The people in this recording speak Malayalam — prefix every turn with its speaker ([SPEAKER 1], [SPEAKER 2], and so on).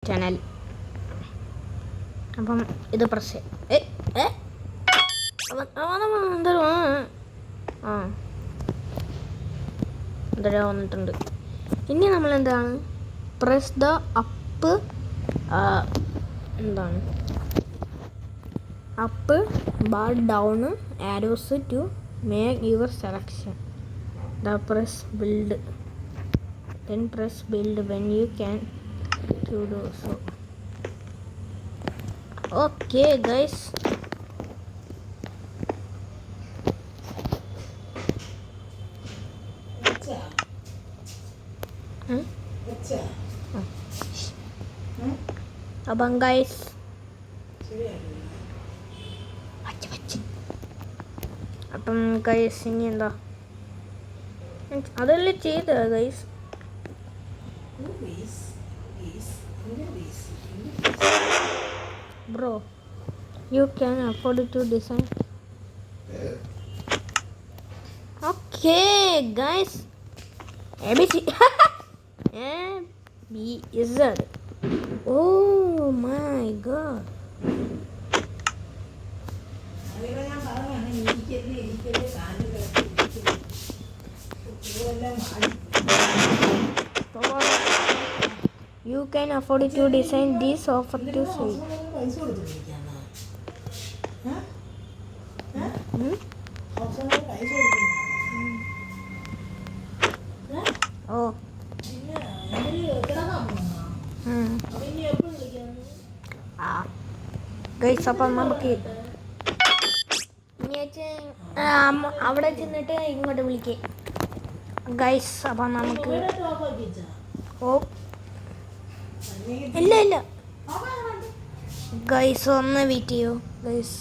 [SPEAKER 1] ചാനൽ. അപ്പം ഇത് പ്രസ് എന്തോ വന്നിട്ടുണ്ട്. ഇനി നമ്മൾ എന്താണ് പ്രസ് ദ അപ്പ് എന്താണ് up bar down arrows to make your selection. The press build then press build when you can to do so. Okay guys, abang guys അപ്പം ഗൈസ് ഇനി എന്താ അതല്ലേ ചെയ്ത guys. Bro, you can afford to design. Okay, guys. ABC. B is Z. Oh my God. You can afford to design this offer to say. Oh. Guys അപ്പം നമുക്ക് അവിടെ ചെന്നിട്ട് ഇങ്ങോട്ട് വിളിക്കേ ഗൈസ്. അപ്പം നമുക്ക് ഓ ഇല്ല ഗൈസ് ഒന്ന് വെയിറ്റ് ചെയ്യൂ ഗൈസ്.